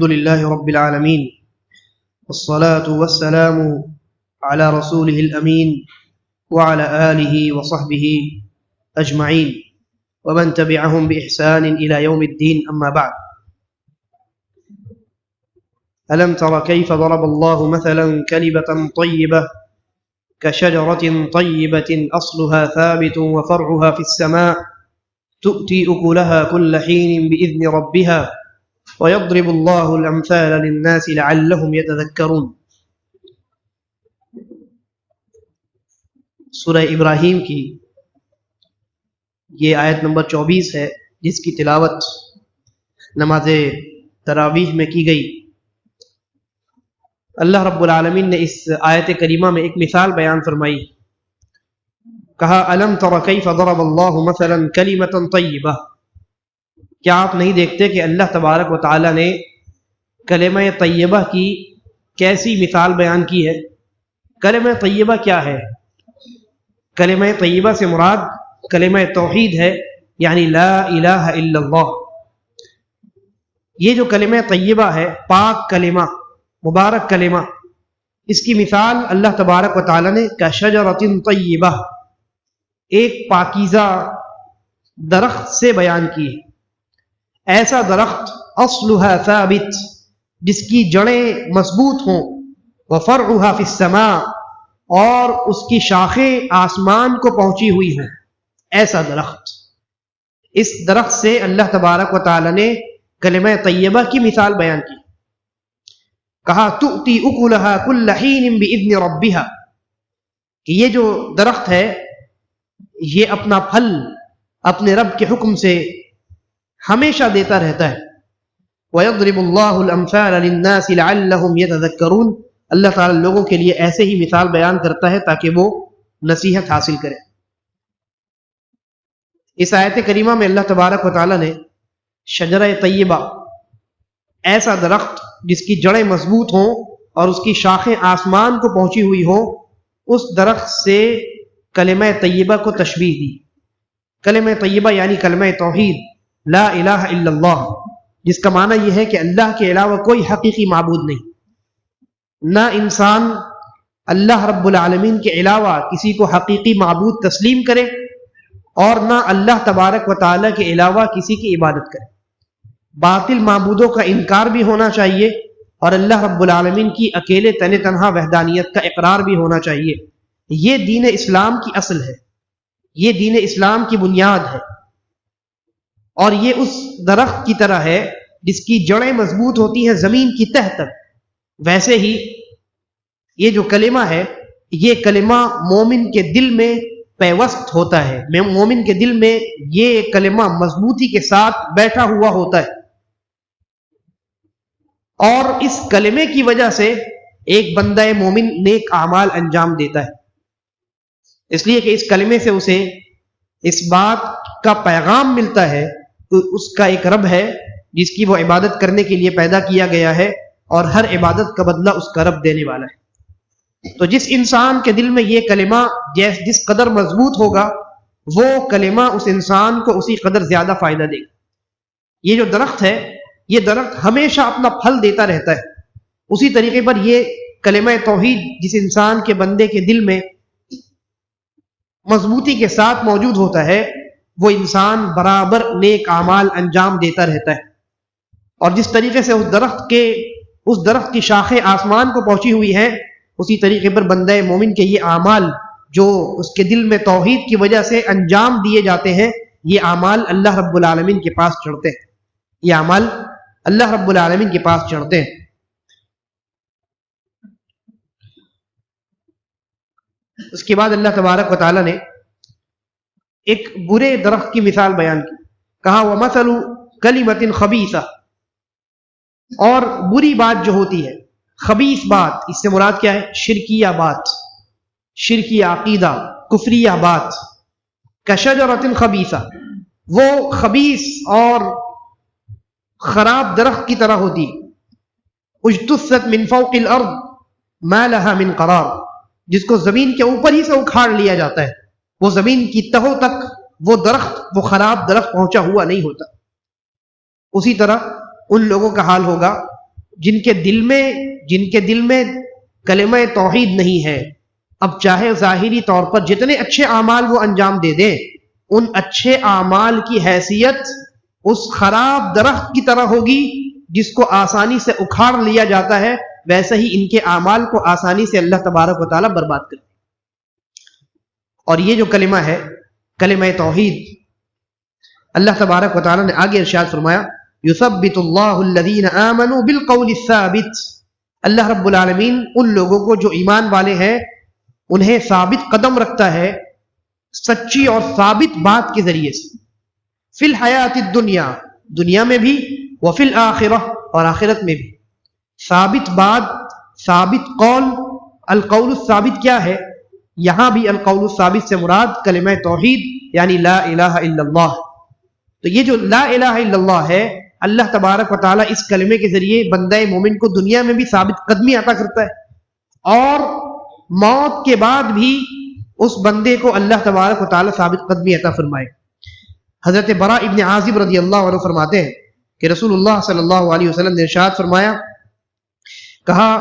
الحمد لله رب العالمين والصلاة والسلام على رسوله الأمين وعلى آله وصحبه أجمعين ومن تبعهم بإحسان إلى يوم الدين أما بعد ألم تر كيف ضرب الله مثلا كلمة طيبة كشجرة طيبة أصلها ثابت وفرعها في السماء تؤتي أكلها كل حين بإذن ربها ويضرب الله الأمثال للناس لعلهم يتذكرون۔ سورہ ابراہیم کی یہ آیت نمبر 24 ہے، جس کی تلاوت نماز تراویح میں کی گئی۔ اللہ رب العالمین نے اس آیت کریمہ میں ایک مثال بیان فرمائی، کہا الم تر کیف ضرب اللہ مثلا کلمۃ طیبہ، کیا آپ نہیں دیکھتے کہ اللہ تبارک و تعالی نے کلمہ طیبہ کی کیسی مثال بیان کی ہے۔ کلمہ طیبہ کیا ہے؟ کلمہ طیبہ سے مراد کلمہ توحید ہے، یعنی لا الہ الا اللہ۔ یہ جو کلمہ طیبہ ہے، پاک کلمہ، مبارک کلمہ، اس کی مثال اللہ تبارک و تعالی نے کشجرۃ طیبہ، ایک پاکیزہ درخت سے بیان کی ہے۔ ایسا درخت اصلها ثابت، جس کی جڑیں مضبوط ہوں، وفرعها فی السماء، اور اس کی شاخیں آسمان کو پہنچی ہوئی ہیں، ایسا درخت۔ اس درخت سے اللہ تبارک و تعالی نے کلمہ طیبہ کی مثال بیان کی، کہا تؤتی اکلها کل حین باذن ربها، کہ یہ جو درخت ہے یہ اپنا پھل اپنے رب کے حکم سے ہمیشہ دیتا رہتا ہے۔ وَيَضْرِبُ اللَّهُ الْأَمْثَالَ لِلنَّاسِ لَعَلَّهُمْ يَتَذَكَّرُونَ، اللہ تعالی لوگوں کے لیے ایسے ہی مثال بیان کرتا ہے تاکہ وہ نصیحت حاصل کرے۔ اس آیت کریمہ میں اللہ تبارک و تعالی نے شجرہ طیبہ، ایسا درخت جس کی جڑیں مضبوط ہوں اور اس کی شاخیں آسمان کو پہنچی ہوئی ہوں، اس درخت سے کلمہ طیبہ کو تشبیہ دی۔ کلمہ طیبہ یعنی کلمہ توحید، لا الہ الا اللہ، جس کا معنی یہ ہے کہ اللہ کے علاوہ کوئی حقیقی معبود نہیں، نہ انسان اللہ رب العالمین کے علاوہ کسی کو حقیقی معبود تسلیم کرے، اور نہ اللہ تبارک و تعالی کے علاوہ کسی کی عبادت کرے۔ باطل معبودوں کا انکار بھی ہونا چاہیے، اور اللہ رب العالمین کی اکیلے تنہا وحدانیت کا اقرار بھی ہونا چاہیے۔ یہ دین اسلام کی اصل ہے، یہ دین اسلام کی بنیاد ہے، اور یہ اس درخت کی طرح ہے جس کی جڑیں مضبوط ہوتی ہیں زمین کی تہ تک۔ ویسے ہی یہ جو کلمہ ہے، یہ کلمہ مومن کے دل میں پیوست ہوتا ہے، مومن کے دل میں یہ کلمہ مضبوطی کے ساتھ بیٹھا ہوا ہوتا ہے، اور اس کلمے کی وجہ سے ایک بندہ مومن نیک اعمال انجام دیتا ہے، اس لیے کہ اس کلمے سے اسے اس بات کا پیغام ملتا ہے کہ اس کا ایک رب ہے جس کی وہ عبادت کرنے کے لیے پیدا کیا گیا ہے، اور ہر عبادت کا بدلہ اس کا رب دینے والا ہے۔ تو جس انسان کے دل میں یہ کلمہ جس قدر مضبوط ہوگا، وہ کلمہ اس انسان کو اسی قدر زیادہ فائدہ دے گا۔ یہ جو درخت ہے، یہ درخت ہمیشہ اپنا پھل دیتا رہتا ہے۔ اسی طریقے پر یہ کلمہ توحید جس انسان کے بندے کے دل میں مضبوطی کے ساتھ موجود ہوتا ہے، وہ انسان برابر نیک اعمال انجام دیتا رہتا ہے۔ اور جس طریقے سے اس درخت کی شاخیں آسمان کو پہنچی ہوئی ہیں، اسی طریقے پر بندہ مومن کے یہ اعمال جو اس کے دل میں توحید کی وجہ سے انجام دیے جاتے ہیں، یہ اعمال اللہ رب العالمین کے پاس چڑھتے ہیں، یہ اعمال اللہ رب العالمین کے پاس چڑھتے ہیں۔ اس کے بعد اللہ تبارک و تعالی نے ایک برے درخت کی مثال بیان کی، کہا وَمَثَلُ كَلِمَةٍ خَبِيثَةٍ، اور بری بات جو ہوتی ہے، خبیث بات، اس سے مراد کیا ہے؟ شرکیہ بات، شرکی عقیدہ، کفریہ بات۔ کشجرۃ خبیثہ، وہ خبیث اور خراب درخت کی طرح ہوتی، اجتثت من فوق الارض ما لها من قرار، جس کو زمین کے اوپر ہی سے اکھاڑ لیا جاتا ہے، وہ زمین کی تہوں تک وہ درخت، وہ خراب درخت پہنچا ہوا نہیں ہوتا۔ اسی طرح ان لوگوں کا حال ہوگا جن کے دل میں کلمہ توحید نہیں ہے، اب چاہے ظاہری طور پر جتنے اچھے اعمال وہ انجام دے دیں، ان اچھے اعمال کی حیثیت اس خراب درخت کی طرح ہوگی جس کو آسانی سے اکھاڑ لیا جاتا ہے، ویسے ہی ان کے اعمال کو آسانی سے اللہ تبارک و تعالیٰ برباد کرتے۔ اور یہ جو کلمہ ہے، کلمہ توحید، اللہ تبارک و تعالیٰ نے آگے ارشاد فرمایا یثبت اللہ الذین آمنوا بالقول الثابت، اللہ رب العالمین ان لوگوں کو جو ایمان والے ہیں انہیں ثابت قدم رکھتا ہے سچی اور ثابت بات کے ذریعے سے، فی الحیات الدنیا، دنیا میں بھی، وفی الآخرہ، اور آخرت میں بھی۔ ثابت بات، ثابت قول، القول الثابت کیا ہے؟ یہاں بھی القول الثابت سے مراد کلمہ توحید یعنی لا الہ الا اللہ۔ تو یہ جو لا الہ الا اللہ ہے، اللہ تبارک و تعالیٰ اس کلمے کے ذریعے بندہ مومن کو دنیا میں بھی ثابت قدمی عطا کرتا ہے، اور موت کے بعد بھی اس بندے کو اللہ تبارک و تعالیٰ ثابت قدمی عطا فرمائے۔ حضرت براء ابن عازب رضی اللہ عنہ فرماتے ہیں کہ رسول اللہ صلی اللہ علیہ وسلم نے ارشاد فرمایا، کہا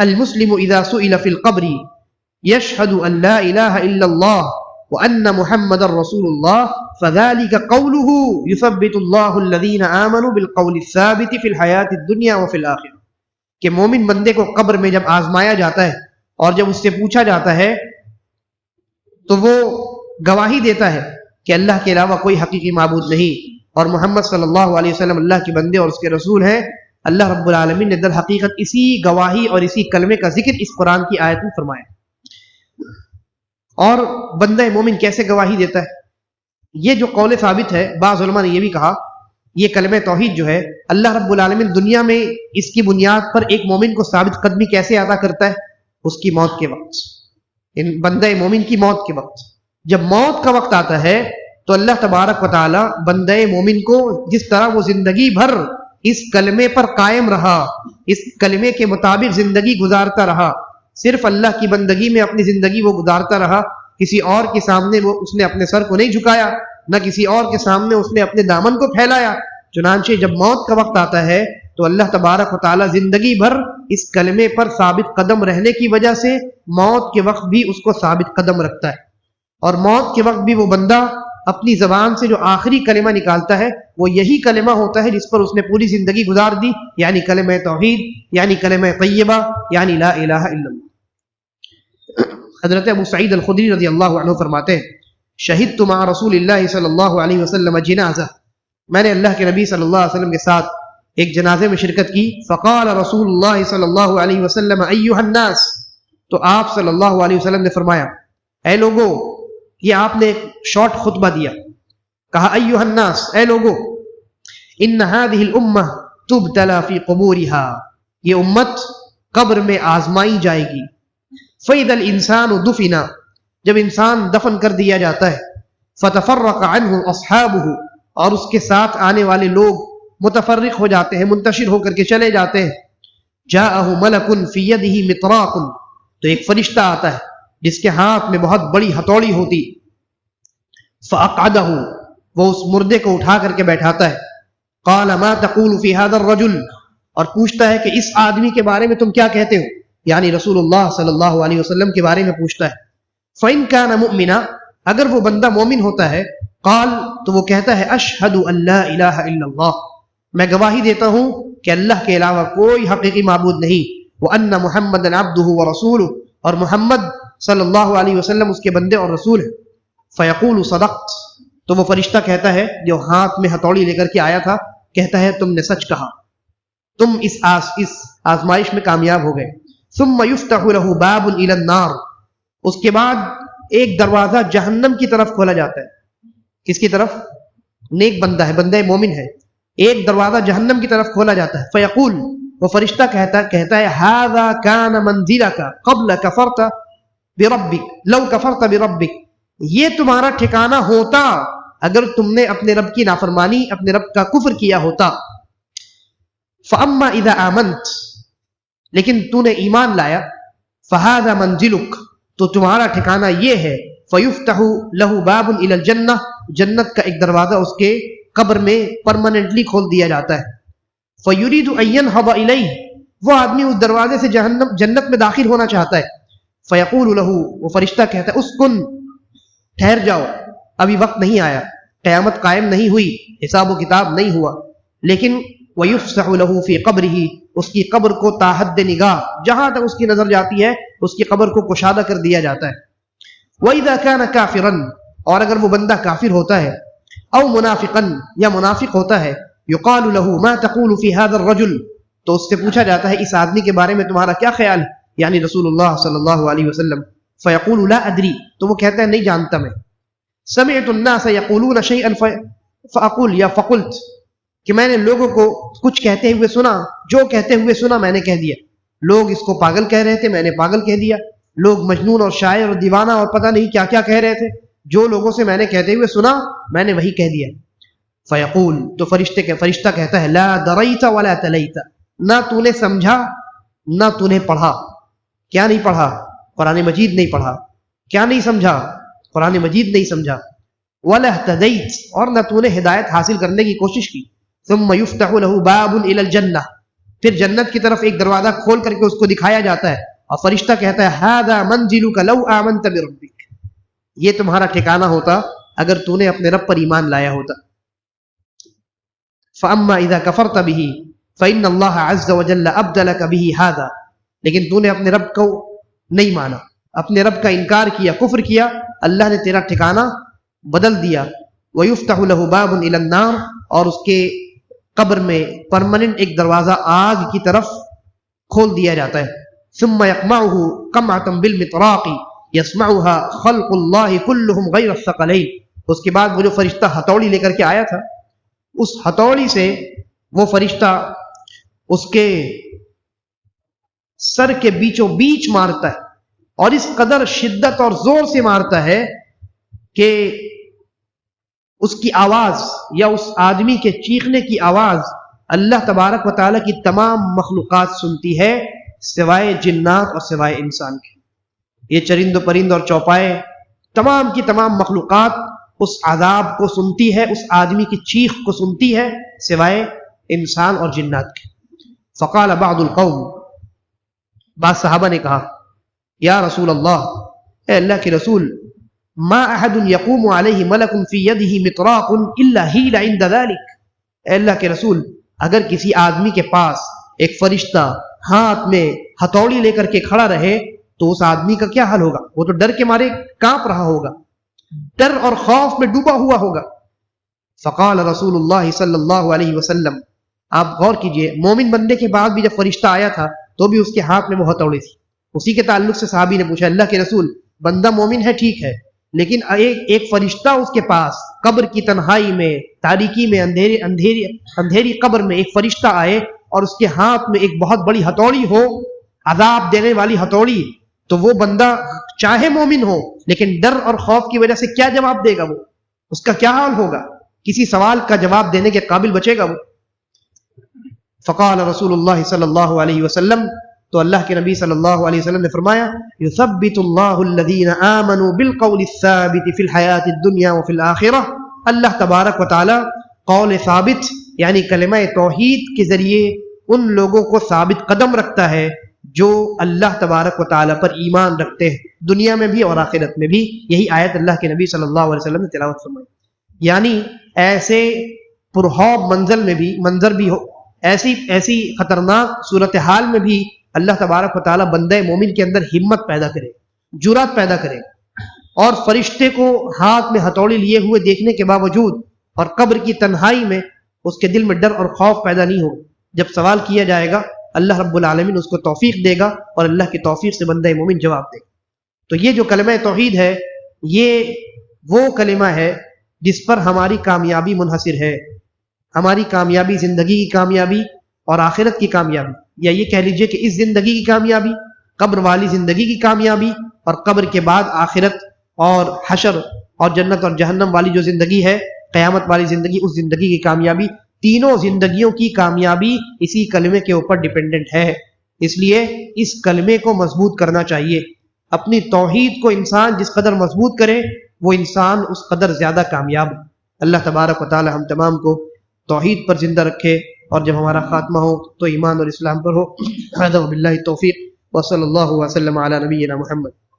المسلم اذا سئل فی القبر یشہد ان لا الہ الا اللہ وان محمد رسول اللہ فذلك قوله یثبت اللہ الذین آمنوا بالقول الثابت فی الحیات الدنیا وفی الآخرہ، کہ مومن بندے کو قبر میں جب آزمایا جاتا ہے اور جب اس سے پوچھا جاتا ہے تو وہ گواہی دیتا ہے کہ اللہ کے علاوہ کوئی حقیقی معبود نہیں اور محمد صلی اللہ علیہ وسلم اللہ کے بندے اور اس کے رسول ہیں۔ اللہ رب العالمین نے در حقیقت اسی گواہی اور اسی کلمے کا ذکر اس قرآن کی آیت میں فرمایا۔ اور بندہ مومن کیسے گواہی دیتا ہے؟ یہ جو قول ثابت ہے، بعض علماء نے یہ بھی کہا یہ کلمہ توحید جو ہے اللہ رب العالمین دنیا میں اس کی بنیاد پر ایک مومن کو ثابت قدمی کیسے عطا کرتا ہے؟ اس کی موت کے وقت، بندہ مومن کی موت کے وقت جب موت کا وقت آتا ہے تو اللہ تبارک و تعالی بندہ مومن کو جس طرح وہ زندگی بھر اس کلمے پر قائم رہا، اس کلمے کے مطابق زندگی گزارتا رہا، صرف اللہ کی بندگی میں اپنی زندگی وہ گزارتا رہا، کسی اور کے سامنے اس نے اپنے سر کو نہیں جھکایا، نہ کسی اور کے سامنے اس نے اپنے دامن کو پھیلایا۔ چنانچہ جب موت کا وقت آتا ہے تو اللہ تبارک و تعالی زندگی بھر اس کلمے پر ثابت قدم رہنے کی وجہ سے موت کے وقت بھی اس کو ثابت قدم رکھتا ہے، اور موت کے وقت بھی وہ بندہ اپنی زبان سے جو آخری کلمہ نکالتا ہے وہ یہی کلمہ ہوتا ہے جس پر اس نے پوری زندگی گزار دی، یعنی کلمہ توحید، یعنی کلمہ طیبہ، یعنی لا الہ الا اللہ۔ حضرت ابو سعید الخدری رضی اللہ عنہ فرماتے ہیں، شہدت مع رسول اللہ صلی اللہ علیہ وسلم جنازہ، میں نے اللہ کے نبی صلی اللہ علیہ وسلم کے ساتھ ایک جنازے میں شرکت کی، فقال رسول اللہ صلی اللہ علیہ وسلم ایھا الناس، تو آپ صلی اللہ علیہ وسلم نے فرمایا اے لوگو، یہ آپ نے ایک شارٹ خطبہ دیا، کہا ایھا الناس، اے لوگو، ان هذه الامہ تبتلى فی قبورها، یہ امت قبر میں آزمائی جائے گی، فاذا الانسان دفن، جب انسان دفن کر دیا جاتا ہے، فتفرق عنه اصحابه، اور اس کے ساتھ آنے والے لوگ متفرق ہو جاتے ہیں، منتشر ہو کر کے چلے جاتے ہیں، جاءه ملک فی یده مطراق، تو ایک فرشتہ آتا ہے جس کے ہاتھ میں بہت بڑی ہتھوڑی ہوتی، فاقعده، وہ اس مردے کو اٹھا کر کے بیٹھاتا ہے، قال ما تقول فی هذا الرجل، اور پوچھتا ہے کہ اس آدمی کے بارے میں تم کیا کہتے ہو، یعنی رسول اللہ صلی اللہ علیہ وسلم کے بارے میں پوچھتا ہے، فإن كان مؤمنا، اگر وہ بندہ مومن ہوتا ہے، قال، تو وہ کہتا ہے اشہد ان لا الہ الا اللہ، میں گواہی دیتا ہوں کہ اللہ کے علاوہ کوئی حقیقی معبود نہیں، وان محمدا عبدہ ورسولہ، اور محمد صلی اللہ علیہ وسلم اس کے بندے اور رسول ہیں، فیقول صدقت، تو وہ فرشتہ کہتا ہے جو ہاتھ میں ہتھوڑی لے کر کے آیا تھا، کہتا ہے تم نے سچ کہا، تم اس آزمائش میں کامیاب ہو گئے۔ ثم یفتح له باب الی النار، اس کے بعد ایک دروازہ جہنم کی طرف کھولا جاتا ہے، کس کی طرف؟ نیک بندہ ہے، بندہ مومن ہے، ایک دروازہ جہنم کی طرف کھولا جاتا ہے، فیقول، وہ فرشتہ کہتا ہے ھذا کان منزلک قبل کفرت بربک لو کفرت بربک، یہ تمہارا ٹھکانہ ہوتا اگر تم نے اپنے رب کی نافرمانی، اپنے رب کا کفر کیا ہوتا، فاما اذا آمنت، لیکن تو نے ایمان لایا، فھذا منزلک، تو تمہارا ٹھکانہ یہ ہے، فیفتح له باب الی الجنہ، جنت کا ایک دروازہ اس کے قبر میں پرماننٹلی کھول دیا جاتا ہے، فیرید ان ینہض الیہ، وہ آدمی اس دروازے سے جنت میں داخل ہونا چاہتا ہے. فیقول لہ، وہ فرشتہ کہتا ہے اسکن، ٹھہر جاؤ، ابھی وقت نہیں آیا، قیامت قائم نہیں ہوئی، حساب و کتاب نہیں ہوا. لیکن وَيُفْسَحُ لَهُ فِي قَبْرِهِ، اس کی قبر کو تاحد نگاہ، جہاں تک اس کی نظر جاتی ہے اس کی قبر کو کشادہ کر دیا جاتا ہے. وَإِذَا كَانَ كَافِرًا، اور اگر وہ بندہ کافر ہوتا ہے، او منافقا، یا منافق ہوتا ہے، يُقَالُ لَهُ مَا تَقُولُ فِي هَذَا الرَّجُلِ، تو اس سے پوچھا جاتا ہے اس آدمی کے بارے میں تمہارا کیا خیال ہے، یعنی رسول اللہ صلی اللہ علیہ وسلم. فَيَقُولُ لَا أَدْرِي، تو وہ کہتا ہے نہیں جانتا میں. سمعت الناس يقولون شيئا فاقول یا فقلت، کہ میں نے لوگوں کو کچھ کہتے ہوئے سنا، جو کہتے ہوئے سنا میں نے کہہ دیا. لوگ اس کو پاگل کہہ رہے تھے، میں نے پاگل کہہ دیا. لوگ مجنون اور شاعر اور دیوانہ اور پتہ نہیں کیا کیا کہہ رہے تھے، جو لوگوں سے میں نے کہتے ہوئے سنا میں نے وہی کہہ دیا. فیقول، تو فرشتہ کہتا ہے لا دریت ولا تلیت، نہ تو نے سمجھا نہ تو نے پڑھا. کیا نہیں پڑھا؟ قرآن مجید نہیں پڑھا. کیا نہیں سمجھا؟ قرآن مجید نہیں سمجھا. ولا اهتدیت، اور نہ تو نے ہدایت حاصل کرنے کی کوشش کی. ثم يفتح له باب الى الجنہ، پھر جنت کی طرف ایک دروازہ کھول کر کے اس کو دکھایا جاتا ہے، اور فرشتہ کہتا ہے هذا منزلك لو آمنت بربك، یہ تمہارا ٹھکانہ ہوتا اگر تو نے اپنے رب پر ایمان لایا ہوتا. فاما اذا كفرت به فان الله عز وجل ابدلك به هذا، لیکن تو نے اپنے رب کو نہیں مانا، اپنے رب کا انکار کیا، کفر کیا، اللہ نے تیرا ٹھکانہ بدل دیا. وَيُفْتَحُ لَهُ بَابٌ إِلَى النَّارِ، اور اس کے قبر میں پرماننٹ ایک دروازہ آگ کی طرف کھول دیا جاتا ہے. ثُمَّ يَقْمَعُهُ قَمْعَةً بِالْمِطْرَاقِ يَسْمَعُهَا خَلْقُ اللَّهِ كُلُّهُمْ غَيْرَ الثَّقَلَيْنِ. اس کے بعد وہ جو فرشتہ ہتھوڑی لے کر کے آیا تھا، اس ہتھوڑی سے وہ فرشتہ اس کے سر کے بیچوں بیچ مارتا ہے، اور اس قدر شدت اور زور سے مارتا ہے کہ اس کی آواز یا اس آدمی کے چیخنے کی آواز اللہ تبارک و تعالیٰ کی تمام مخلوقات سنتی ہے سوائے جنات اور سوائے انسان کے. یہ چرند و پرند اور چوپائے، تمام کی تمام مخلوقات اس عذاب کو سنتی ہے، اس آدمی کی چیخ کو سنتی ہے سوائے انسان اور جنات کے. فقال بعض القوم، بعض صحابہ نے کہا یا رسول اللہ، اے اللہ کے رسول، ما احد یقوم علیہ ملک فی یدہ مطراق الا ہیل عند ذلک. اے اللہ کے رسول، اگر کسی آدمی کے پاس ایک فرشتہ ہاتھ میں ہتھوڑی لے کر کے کھڑا رہے تو اس آدمی کا کیا حال ہوگا؟ وہ تو ڈر کے مارے کانپ رہا ہوگا، ڈر اور خوف میں ڈوبا ہوا ہوگا. فقال رسول اللہ صلی اللہ علیہ وسلم، آپ غور کیجئے، مومن بندے کے بعد بھی جب فرشتہ آیا تھا تو بھی اس کے ہاتھ میں وہ ہتھوڑی تھی. اسی کے تعلق سے صحابی نے پوچھا اللہ کے رسول، بندہ مومن ہے ٹھیک ہے، لیکن ایک فرشتہ اس کے پاس قبر کی تنہائی میں، تاریکی میں، اندھیری قبر میں ایک فرشتہ آئے اور اس کے ہاتھ میں ایک بہت بڑی ہتھوڑی ہو، عذاب دینے والی ہتھوڑی، تو وہ بندہ چاہے مومن ہو لیکن ڈر اور خوف کی وجہ سے کیا جواب دے گا؟ وہ اس کا کیا حال ہوگا؟ کسی سوال کا جواب دینے کے قابل بچے گا وہ؟ فقال رسول اللہ صلی اللہ علیہ وسلم، تو اللہ کے نبی صلی اللہ علیہ وسلم نے فرمایا یثبت اللہ الذین آمنوا بالقول الثابت فی الحیات الدنیا وفی الآخرہ. اللہ تبارک و تعالی قول ثابت یعنی کلمہ توحید کے ذریعے ان لوگوں کو ثابت قدم رکھتا ہے جو اللہ تبارک و تعالی پر ایمان رکھتے ہیں، دنیا میں بھی اور آخرت میں بھی. یہی آیت اللہ کے نبی صلی اللہ علیہ وسلم نے تلاوت فرمائی. یعنی ایسے پرخوف منظر بھی ہو، ایسی خطرناک صورتحال میں بھی اللہ تبارک و تعالی بندہ مومن کے اندر ہمت پیدا کرے، جرات پیدا کرے، اور فرشتے کو ہاتھ میں ہتھوڑی لیے ہوئے دیکھنے کے باوجود اور قبر کی تنہائی میں اس کے دل میں ڈر اور خوف پیدا نہیں ہو. جب سوال کیا جائے گا اللہ رب العالمین اس کو توفیق دے گا اور اللہ کی توفیق سے بندہ مومن جواب دے گا. تو یہ جو کلمہ توحید ہے یہ وہ کلمہ ہے جس پر ہماری کامیابی منحصر ہے. ہماری کامیابی، زندگی کی کامیابی اور آخرت کی کامیابی، یا یہ کہہ لیجئے کہ اس زندگی کی کامیابی، قبر والی زندگی کی کامیابی، اور قبر کے بعد آخرت اور حشر اور جنت اور جہنم والی جو زندگی ہے، قیامت والی زندگی، اس زندگی کی کامیابی، تینوں زندگیوں کی کامیابی اسی کلمے کے اوپر ڈیپینڈنٹ ہے. اس لیے اس کلمے کو مضبوط کرنا چاہیے. اپنی توحید کو انسان جس قدر مضبوط کرے وہ انسان اس قدر زیادہ کامیاب. اللہ تبارک و تعالی ہم تمام کو توحید پر زندہ رکھے اور جب ہمارا خاتمہ ہو تو ایمان اور اسلام پر ہو. هذا وباللہ التوفیق وصلی اللہ وسلم علی نبینا محمد.